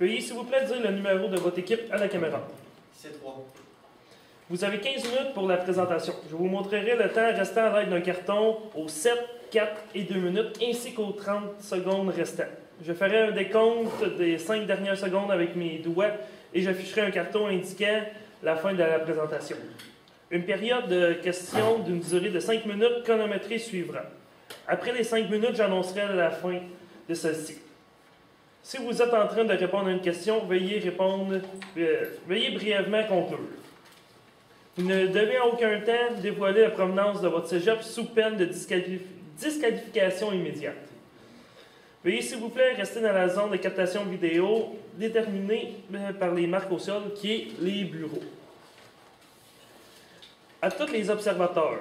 Veuillez s'il vous plaît dire le numéro de votre équipe à la caméra. C3. Vous avez 15 minutes pour la présentation. Je vous montrerai le temps restant à l'aide d'un carton aux 7, 4 et 2 minutes, ainsi qu'aux 30 secondes restantes. Je ferai un décompte des 5 dernières secondes avec mes doigts et j'afficherai un carton indiquant la fin de la présentation. Une période de questions d'une durée de 5 minutes chronométrée suivra. Après les 5 minutes, j'annoncerai la fin de celle-ci. Si vous êtes en train de répondre à une question, veuillez brièvement conclure. Vous ne devez en aucun temps dévoiler la provenance de votre cégep sous peine de disqualification immédiate. Veuillez s'il vous plaît rester dans la zone de captation vidéo déterminée par les marques au sol, qui est les bureaux. À tous les observateurs,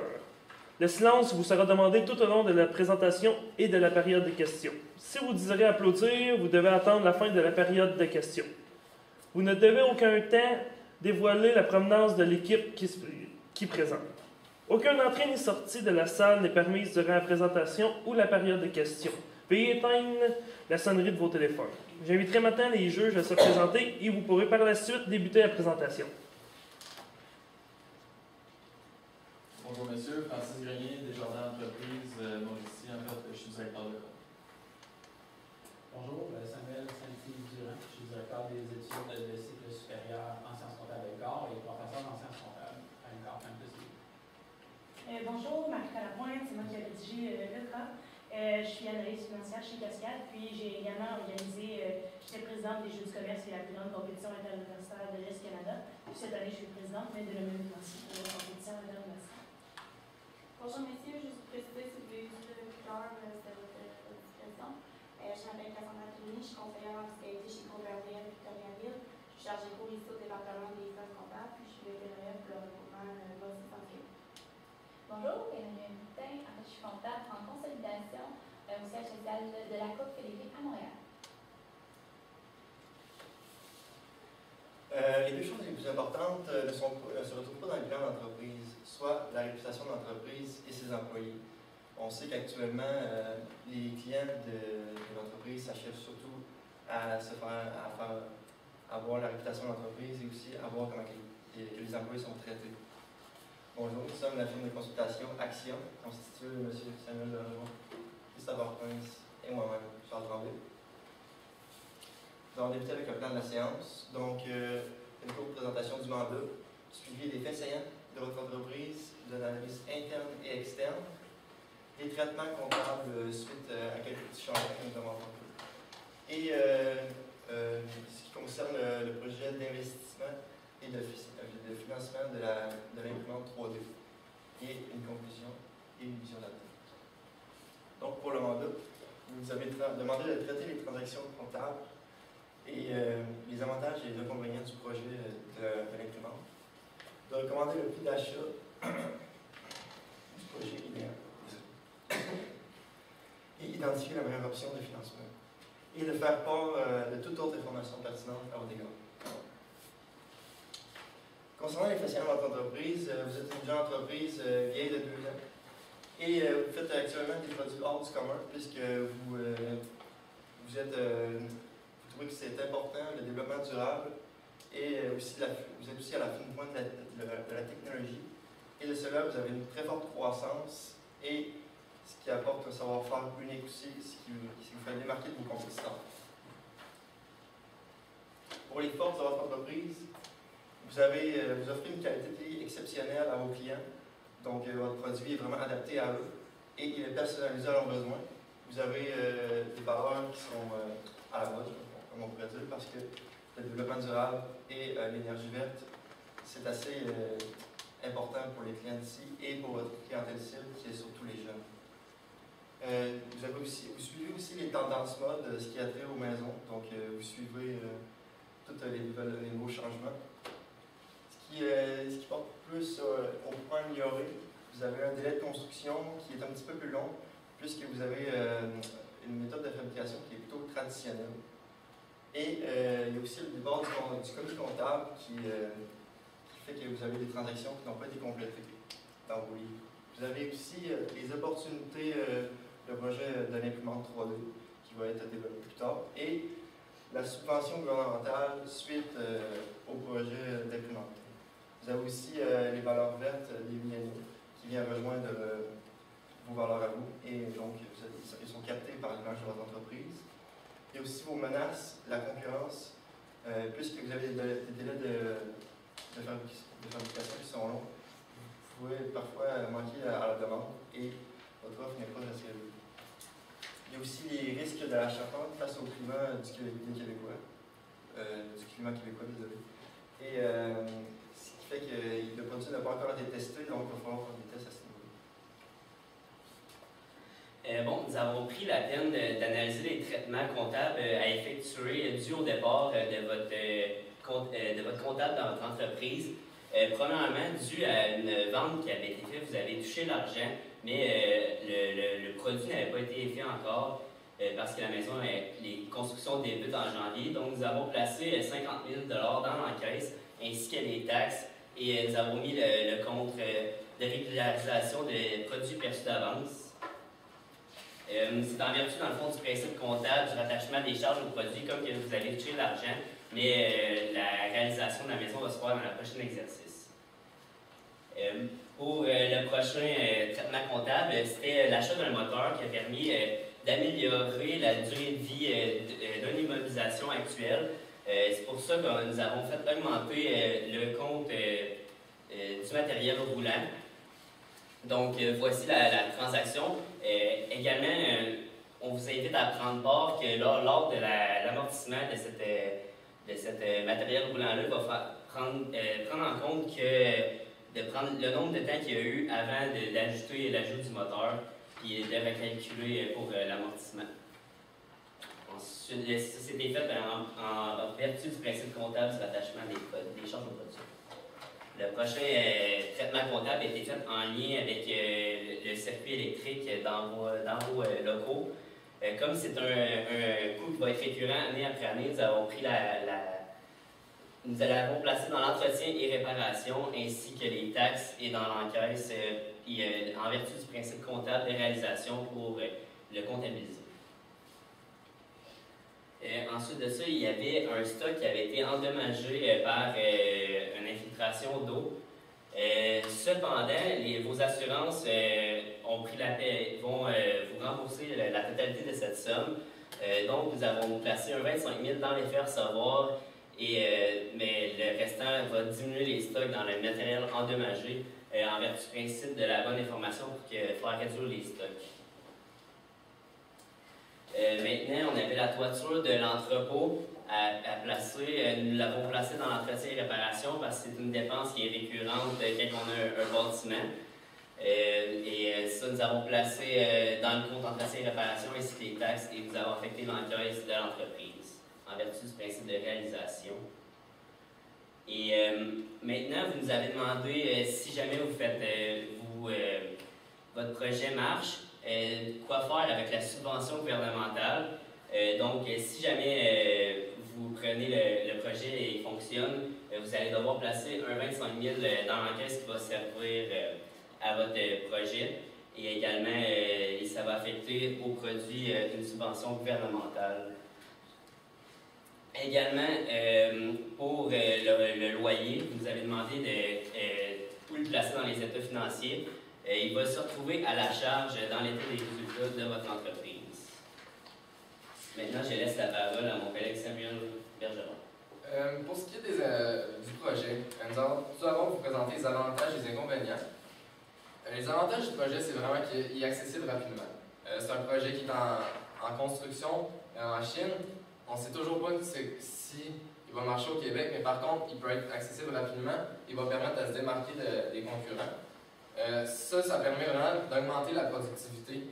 le silence vous sera demandé tout au long de la présentation et de la période de questions. Si vous désirez applaudir, vous devez attendre la fin de la période de questions. Vous ne devez aucun temps dévoiler la provenance de l'équipe qui présente. Aucune entrée ni sortie de la salle n'est permise durant la présentation ou la période de questions. Veuillez éteindre la sonnerie de vos téléphones. J'inviterai maintenant les juges à se présenter et vous pourrez par la suite débuter la présentation. Bonjour monsieur, Francis Grenier, Desjardins Entreprises, Mauricie, en fait, je suis directeur de compte. Bonjour, Samuel Saint-Durand, je suis directeur des études de cycle supérieur en sciences comptables et corps et professeur en sciences comptables à l'UQAR Campus. Bonjour, Marie-Claude Lapointe, c'est moi qui ai rédigé le cas. Je suis analyste financière chez Cascade, puis j'ai également organisé, j'étais présidente des Jeux du commerce et la plus grande compétition interuniversitaire de l'Est Canada. Puis cette année, je suis présidente, mais de l'Union financier pour la compétition interuniversitaire. Bonjour messieurs, je suis présidée si vous voulez utiliser le tuteur, c'était votre discrétion. Je m'appelle Cassandra Touni, je suis conseillère en fiscalité chez Converville Victoriaville. Je suis chargée pour ici au département des sciences comptables, puis je suis vétérinaire pour le regroupement Mauricie Centrale. Bonjour, Emmanuel Boutin, je suis comptable en consolidation au siège social de la Coupe Philippe à Montréal. Les deux choses les plus importantes ne se retrouvent pas dans le bilan d'entreprise, soit la réputation de l'entreprise et ses employés. On sait qu'actuellement, les clients de l'entreprise s'achèvent surtout à avoir la réputation de l'entreprise et aussi à voir comment que les employés sont traités. Bonjour, nous sommes la firme de consultation Action, constituée de M. Samuel Leroy, Christophe Orpince et moi-même, Charles Tremblay. Nous allons débuter avec le plan de la séance. Donc, une courte présentation du mandat, suivi des faits saillants de votre entreprise, de l'analyse interne et externe, des traitements comptables suite à quelques petits changements que nous avons apportés. Et ce qui concerne le projet d'investissement et de financement de l'imprimante 3D, et une conclusion et une vision d'avenir. Donc, pour le mandat, vous avez demandé de traiter les transactions comptables et les avantages et les inconvénients du projet de l'imprimante, de recommander le prix d'achat du projet idéal et identifier la meilleure option de financement et de faire part de toute autre information pertinente à votre égard. Concernant les faits de votre entreprise, vous êtes une jeune entreprise vieille de 2 ans et vous faites actuellement des produits hors du commun puisque vous trouvez que c'est important, le développement durable, et aussi vous êtes aussi à la fine pointe de la technologie. Et de cela, vous avez une très forte croissance et ce qui apporte un savoir-faire unique aussi, ce qui vous fait démarquer de vos compétiteurs. Pour les forces de votre entreprise, vous offrez une qualité exceptionnelle à vos clients, donc votre produit est vraiment adapté à eux et il est personnalisé à leurs besoins. Vous avez des valeurs qui sont à la mode, comme on pourrait dire, parce que le développement durable et l'énergie verte, c'est assez important pour les clients d'ici et pour votre clientèle cible, qui est surtout les jeunes. Vous suivez aussi les tendances mode, ce qui a trait aux maisons, donc vous suivez tous les nouveaux changements. Ce qui porte plus au point amélioré, vous avez un délai de construction qui est un petit peu plus long, puisque vous avez une méthode de fabrication qui est plutôt traditionnelle. Et il y a aussi le débord du comité comptable qui fait que vous avez des transactions qui n'ont pas été complétées dans vos livres. Vous avez aussi les opportunités de projet de l'imprimante 3D qui va être développé plus tard. Et la subvention gouvernementale suite au projet d'imprimante. Vous avez aussi les valeurs vertes des UNENO qui viennent rejoindre vos valeurs à vous et donc ils sont captés par l'image de votre entreprise. Il y a aussi vos menaces, la concurrence, puisque vous avez des délais de fabrication qui sont longs, vous pouvez parfois manquer à la demande et votre offre n'est pas assez élevée. Il y a aussi les risques de la charpente face au climat du québécois, désolé. Et ce qui fait que le produit n'a pas encore été testé, donc il va falloir faire des tests à ce niveau. Nous avons pris la peine d'analyser les traitements comptables à effectuer dû au départ de votre comptable dans votre entreprise. Premièrement, dû à une vente qui avait été faite, vous avez touché l'argent, mais le produit n'avait pas été fait encore parce que la maison, les constructions débutent en janvier. Donc, nous avons placé 50 000 $ dans l'encaisse ainsi que les taxes et nous avons mis le compte de régularisation des produits perçus d'avance. C'est en vertu, dans le fond, du principe comptable du rattachement des charges aux produits, comme que vous avez touché l'argent, mais la réalisation de la maison va se faire dans le prochain exercice. Pour le prochain traitement comptable, c'était l'achat d'un moteur qui a permis d'améliorer la durée de vie d'une immobilisation actuelle. C'est pour ça que nous avons fait augmenter le compte du matériel roulant. Donc, voici la transaction. Également, on vous invite à prendre part que lors de l'amortissement de cette matériel roulant-là, va prendre en compte de prendre le nombre de temps qu'il y a eu avant d'ajouter l'ajout du moteur, puis de recalculer pour l'amortissement. Ensuite, ça c'était fait en vertu du principe comptable du rattachement des charges aux produits. Le prochain traitement comptable a été fait en lien avec le circuit électrique dans vos locaux. Comme c'est un coût qui va être récurrent année après année, nous avons pris nous l'avons placé dans l'entretien et réparation ainsi que les taxes et dans l'encaisse en vertu du principe comptable de réalisation pour le comptabiliser. Ensuite de ça, il y avait un stock qui avait été endommagé par une infiltration d'eau. Cependant, vos assurances vont vous rembourser la totalité de cette somme. Donc, nous avons placé un 25 000 dans les faits recevoir, mais le restant va diminuer les stocks dans le matériel endommagé en vertu du principe de la bonne information pour faire réduire les stocks. Maintenant, on avait la toiture de l'entrepôt à placer. Nous l'avons placée dans l'entretien et réparation parce que c'est une dépense qui est récurrente quand on a un bâtiment. Ça, nous avons placé dans le compte entretien et réparation ainsi que les taxes et nous avons affecté l'encaisse de l'entreprise en vertu du principe de réalisation. Et maintenant, vous nous avez demandé si jamais vous faites votre projet marche, quoi faire avec la subvention gouvernementale. Donc, si jamais vous prenez le projet et il fonctionne, vous allez devoir placer un 25 000 dans l'encaisse qui va servir à votre projet. Et également, ça va affecter au produit une subvention gouvernementale. Également, pour le loyer, vous nous avez demandé où le placer dans les états financiers. Il va se retrouver à la charge dans l'état des résultats de votre entreprise. Maintenant, je laisse la parole à mon collègue Samuel Bergeron. Pour ce qui est du projet, nous allons vous présenter les avantages et les inconvénients. Les avantages du projet, c'est vraiment qu'il est accessible rapidement. C'est un projet qui est en construction en Chine. On ne sait toujours pas si il va marcher au Québec, mais par contre, il peut être accessible rapidement. Il va permettre de se démarquer des concurrents. Ça permet vraiment d'augmenter la productivité.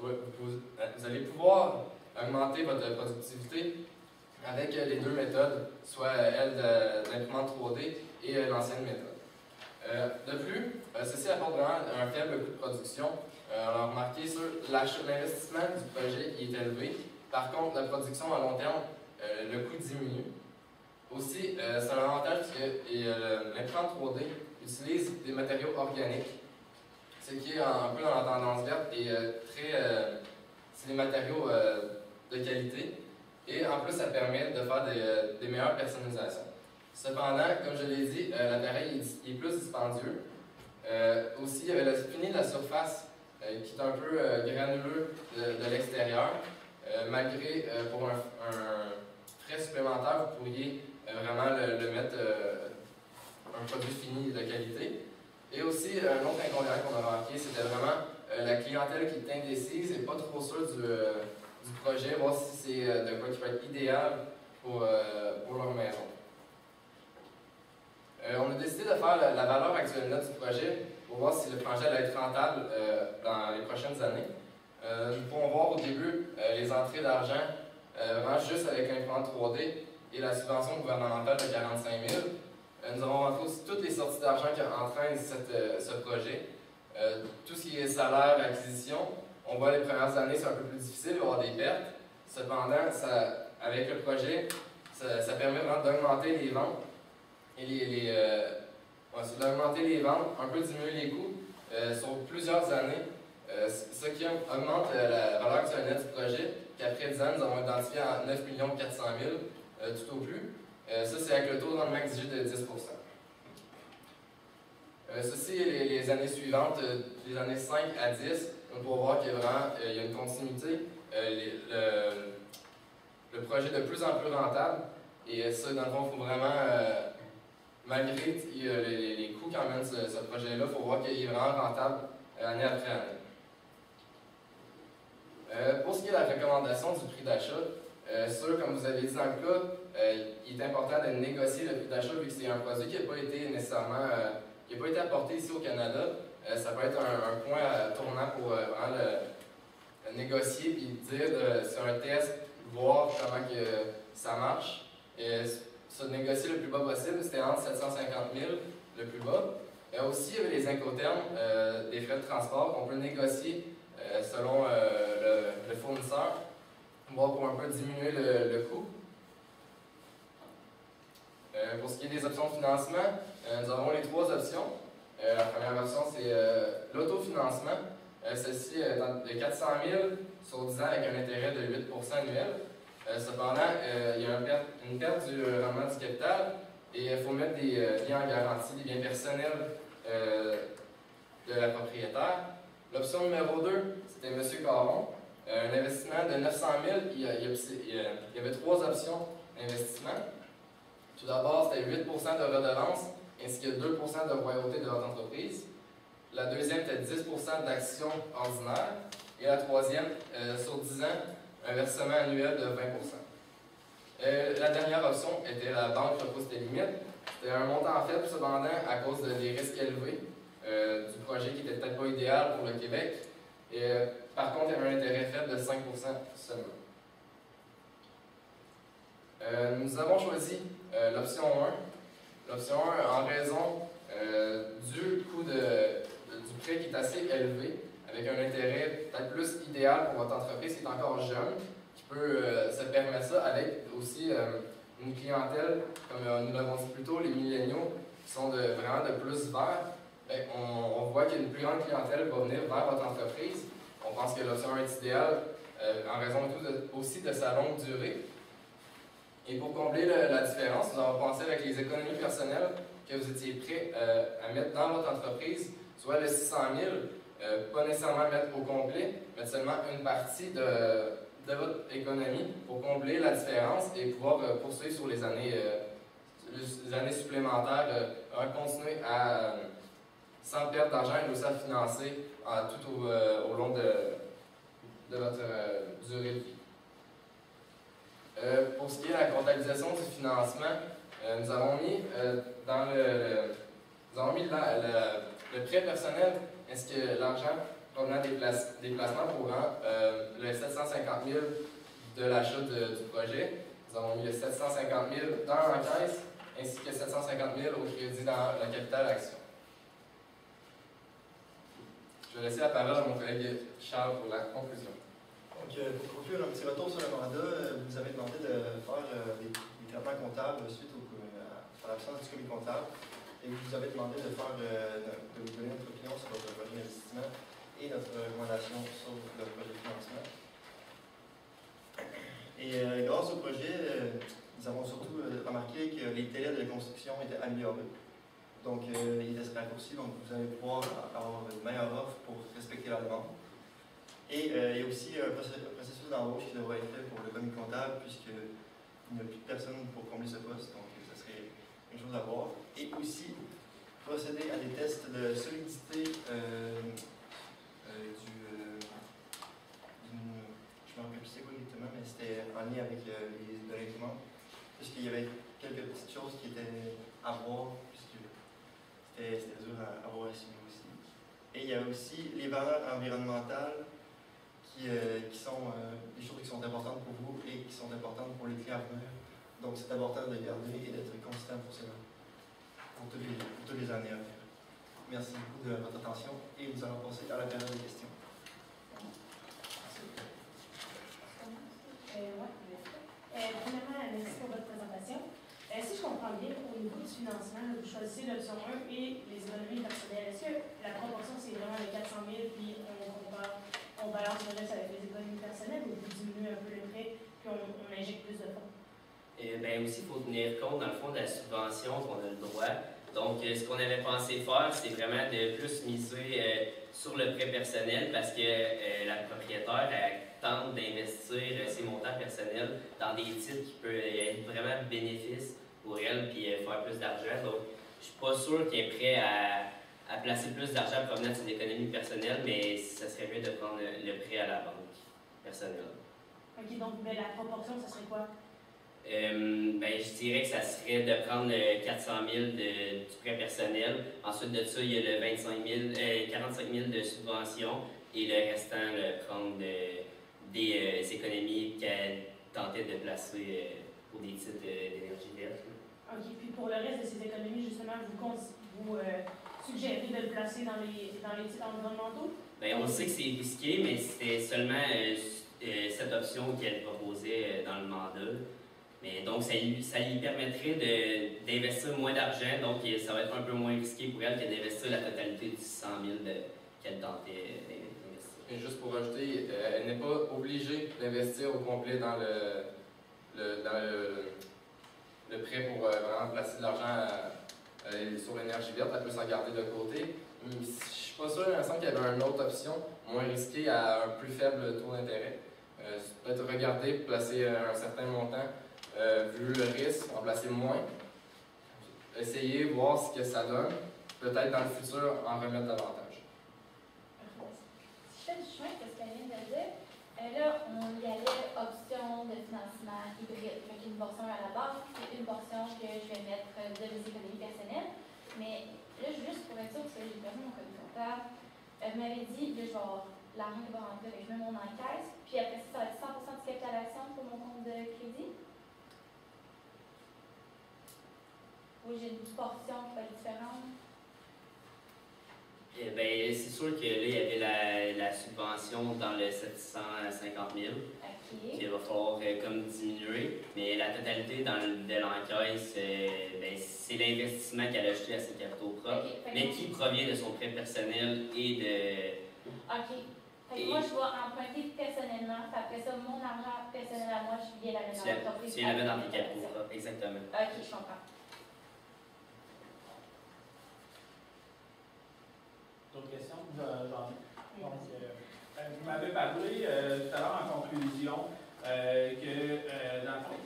Vous allez pouvoir augmenter votre productivité avec les deux méthodes, soit elle d'imprimante 3D et l'ancienne méthode. De plus, ceci apporte vraiment un faible coût de production. On a remarqué sur l'investissement du projet qui est élevé. Par contre, la production à long terme, le coût diminue. Aussi, c'est un avantage parce que l'imprimante 3D utilise des matériaux organiques, ce qui est un peu dans la tendance verte et c'est des matériaux de qualité. Et en plus, ça permet de faire des meilleures personnalisations. Cependant, comme je l'ai dit, l'appareil est plus dispendieux. Aussi, il y avait le fini de la surface qui est un peu granuleux de l'extérieur. Malgré, pour un frais supplémentaire, vous pourriez vraiment le mettre un produit fini de qualité. Et aussi, un autre inconvénient qu'on a remarqué, c'était vraiment la clientèle qui est indécise et pas trop sûre du projet, voir si c'est de quoi qui peut être idéal pour leur maison. On a décidé de faire la valeur actuelle nette du projet pour voir si le projet allait être rentable dans les prochaines années. Nous pouvons voir au début les entrées d'argent vraiment juste avec l'imprimante 3D et la subvention gouvernementale de 45 000. Nous avons rentré aussi toutes les sorties d'argent qui entraînent ce projet. Tout ce qui est salaire, acquisition, on voit les premières années, c'est un peu plus difficile, il va y avoir des pertes. Cependant, avec le projet, ça permet vraiment d'augmenter les ventes et d'augmenter les ventes, un peu diminuer les coûts sur plusieurs années. Ce qui augmente la valeur actuelle nette du projet, qu'après 10 ans, nous avons identifié à 9 400 000 tout au plus. Ça, c'est avec le taux de rendement exigé de 10 Ceci est les années suivantes, les années 5 à 10, on peut voir qu'il y a une continuité. Le projet est de plus en plus rentable. Et ça, dans le fond, il faut vraiment, malgré les coûts qu'emmène ce projet-là, il faut voir qu'il est vraiment rentable année après année. Pour ce qui est de la recommandation du prix d'achat, comme vous avez dit dans le cas, il est important de négocier le prix d'achat vu que c'est un produit qui n'a pas été nécessairement qui n'a pas été apporté ici au Canada. Ça peut être un point tournant pour vraiment le négocier et dire sur un test, voir comment que ça marche. Se négocier le plus bas possible, c'était entre 750 000 le plus bas. Aussi, il y avait les incoterms des frais de transport qu'on peut négocier selon le fournisseur, pour un peu diminuer le coût. Pour ce qui est des options de financement, nous avons les 3 options. La première option, c'est l'autofinancement. Celle-ci est de 400 000 sur 10 ans avec un intérêt de 8 annuel. Cependant, il y a une perte du rendement du capital et il faut mettre des biens en garantie, des biens personnels de la propriétaire. L'option numéro 2, c'était M. Caron. Un investissement de 900 000, il y avait 3 options d'investissement. Tout d'abord, c'était 8 de redevance ainsi que 2 de royauté de votre entreprise. La deuxième était 10 d'actions ordinaires. Et la troisième, sur 10 ans, un versement annuel de 20 La dernière option était la banque repousse tes limites. C'était un montant faible, cependant, à cause des risques élevés du projet qui n'était peut-être pas idéal pour le Québec. Par contre, il y avait un intérêt faible de 5 seulement. Nous avons choisi l'option 1. L'option 1 en raison du coût du prêt qui est assez élevé, avec un intérêt peut-être plus idéal pour votre entreprise qui est encore jeune, qui peut se permettre ça, avec aussi une clientèle, comme nous l'avons dit plus tôt, les milléniaux, qui sont vraiment de plus verts. On voit qu'il y a une plus grande clientèle va venir vers votre entreprise. On pense que l'option 1 est idéale en raison aussi de sa longue durée. Et pour combler la différence, nous avons pensé avec les économies personnelles que vous étiez prêts à mettre dans votre entreprise, soit le 600 000, pas nécessairement mettre au complet, mais seulement une partie de votre économie pour combler la différence et pouvoir poursuivre sur les années supplémentaires, continuer à sans perdre d'argent et aussi à financer tout au long de votre durée de vie. Pour ce qui est de la comptabilisation du financement, nous avons mis le prêt personnel ainsi que l'argent provenant des placements courants, le 750 000 de l'achat du projet. Nous avons mis le 750 000 dans la caisse ainsi que 750 000 au crédit dans le capital action. Je vais laisser la parole à mon collègue Charles pour la conclusion. Donc, pour conclure un petit retour sur le mandat, vous avez demandé de faire des traitements comptables suite à l'absence du comité comptable et vous avez demandé de vous donner notre opinion sur votre projet d'investissement et notre recommandation sur le projet de financement. Et grâce au projet, nous avons surtout remarqué que les délais de construction étaient améliorés. Donc, il étaient raccourcis, donc vous allez pouvoir avoir une meilleure offre pour respecter la demande. Et il y a aussi un processus d'embauche qui devrait être fait pour le commis comptable, puisqu'il n'y a plus de personnes pour combler ce poste, donc ça serait une chose à voir. Et aussi, procéder à des tests de solidité je ne me rappelle plus c'est quoi exactement, mais c'était en lien avec les données imprimantes, puisqu'il y avait quelques petites choses qui étaient à voir, puisque c'était dur à voir à suivre aussi. Et il y a aussi les valeurs environnementales qui sont des choses qui sont importantes pour vous et qui sont importantes pour les clients à venir. Donc c'est important de garder et d'être constant pour cela, pour toutes les années à venir. Merci beaucoup de votre attention et nous allons passer à la période de questions. Premièrement, merci pour votre présentation. Si je comprends bien, au niveau du financement, vous choisissez l'option 1 et les économies personnelles. Est-ce que la proportion, c'est vraiment les 400 000 puis on balance le reste avec les économies personnelles ou vous diminuez un peu le prêt puis on injecte plus de fonds? Bien aussi, il faut tenir compte, dans le fond, de la subvention qu'on a le droit. Donc, ce qu'on avait pensé faire, c'est vraiment de plus miser sur le prêt personnel parce que la propriétaire tente d'investir ses montants personnels dans des titres qui peuvent être vraiment bénéfices pour elle puis faire plus d'argent. Donc, je suis pas sûr qu'elle est prêt à placer plus d'argent provenant de son économie personnelle, mais ça serait mieux de prendre le prêt à la banque personnelle. OK, donc mais la proportion, ça serait quoi? Je dirais que ça serait de prendre 400 000 du prêt personnel. Ensuite de ça, il y a le 45 000 de subvention et le restant, prendre des économies qu'elle tentait de placer pour des titres d'énergie verte. OK, puis pour le reste de ces économies, justement, vous suggérez de le placer dans les titres environnementaux? Bien, on sait que c'est risqué, mais c'était seulement cette option qu'elle proposait dans le mandat. Mais donc, ça lui permettrait d'investir moins d'argent, donc ça va être un peu moins risqué pour elle que d'investir la totalité du 100 000 qu'elle tentait d'investir. Et juste pour ajouter, elle n'est pas obligée d'investir au complet dans le prêt pour vraiment placer de l'argent sur l'énergie verte. Elle peut s'en garder de côté. Je ne suis pas sûr, il me semble qu'il y avait une autre option, moins risquée, à un plus faible taux d'intérêt. Peut-être regarder, placer un certain montant. Vu le risque, en placer moins, essayer, voir ce que ça donne, peut-être dans le futur en remettre davantage. Si je fais du chemin, c'est ce qu'elle vient de dire, là, on y allait option de financement hybride. Fait qu'une portion à la base, et une portion que je vais mettre de mes économies personnelles. Mais là, juste pour être sûr, parce que j'ai perdu mon code comptable, vous m'avez dit, là, je vais avoir l'argent qui va rentrer, je mets mon encaisse, puis après ça va être 100% de capitalisation pour mon compte de crédit. Oui, j'ai une portion qui va être différente. Bien, c'est sûr que là, il y avait la subvention dans le 750 000 qu'il va falloir comme diminuer. Mais la totalité de l'encaisse, c'est l'investissement qu'elle a acheté à ses capitaux propres, mais qui provient de son prêt personnel et de... OK. Fait que moi, je vais emprunter personnellement, puis après ça, mon argent personnel à moi, je viens la mettre dans l'entreprise. Tu la mets dans tes capitaux propres, exactement. OK, je comprends. D'autres questions? Vous m'avez parlé tout à l'heure en conclusion que, dans le fond,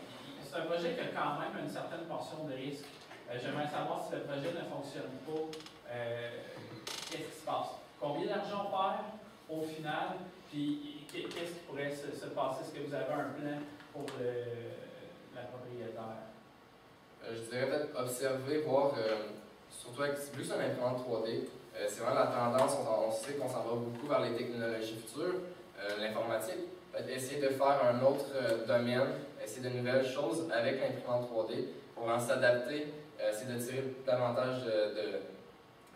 c'est un projet qui a quand même une certaine portion de risque. J'aimerais savoir si le projet ne fonctionne pas, qu'est-ce qui se passe? Combien d'argent on perd au final? Puis qu'est-ce qui pourrait se passer? Est-ce que vous avez un plan pour la propriétaire? Je dirais peut-être observer, voir, surtout avec, vu que c'est un imprimante 3D, c'est vraiment la tendance, on sait qu'on s'en va beaucoup vers les technologies futures, l'informatique. Essayer de faire un autre domaine, essayer de nouvelles choses avec l'imprimante 3D pour en s'adapter, essayer de tirer davantage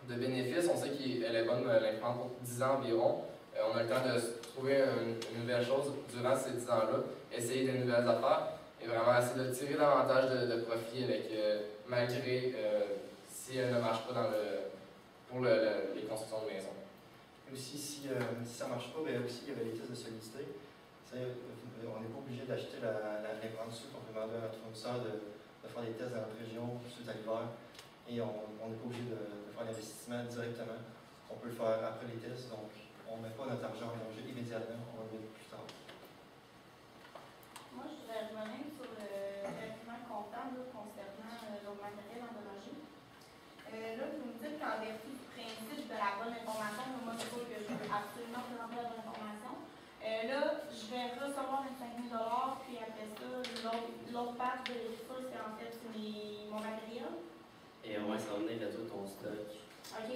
de bénéfices. On sait qu'elle est bonne, l'imprimante, pour 10 ans environ. On a le temps de trouver une nouvelle chose durant ces 10 ans-là, essayer de nouvelles affaires et vraiment essayer de tirer davantage de profit avec, malgré si elle ne marche pas pour les constructions de maisons. Et aussi, si ça ne marche pas, bien aussi, il y avait les tests de solidité. On n'est pas obligé d'acheter les grandes sucre. On peut demander à notre fournisseur de faire des tests dans notre région suite à l'hiver. Et on n'est pas obligé de faire l'investissement directement. On peut le faire après les tests. Donc, on ne met pas notre argent en danger immédiatement. On va le mettre plus tard. Moi, je voudrais revenir sur le document comptable concernant le matériel endommagé. Là, vous me dites qu'en vertu du principe de la bonne information, moi, c'est sûr que je veux absolument présenter la bonne information. Là, je vais recevoir 25 000 $, puis après ça, l'autre partie de l'écriture, c'est en fait mon matériel. Et ouais, ça va venir réduire ton stock. OK.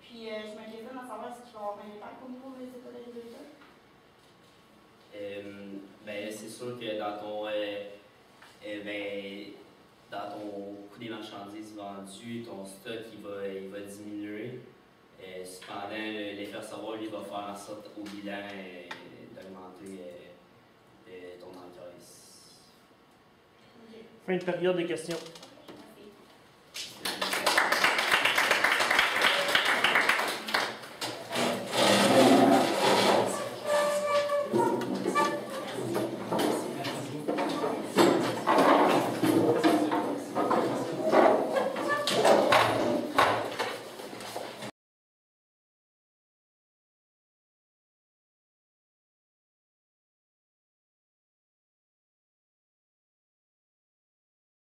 Puis, je me questionne à savoir est-ce qu'il va y avoir un impact au niveau des états de résultats? Ben, c'est sûr que dans ton coût des marchandises vendues, ton stock il va diminuer. Cependant, l'effet recevoir, lui, va faire en sorte au bilan d'augmenter ton encaisse. OK. Fin de période de questions.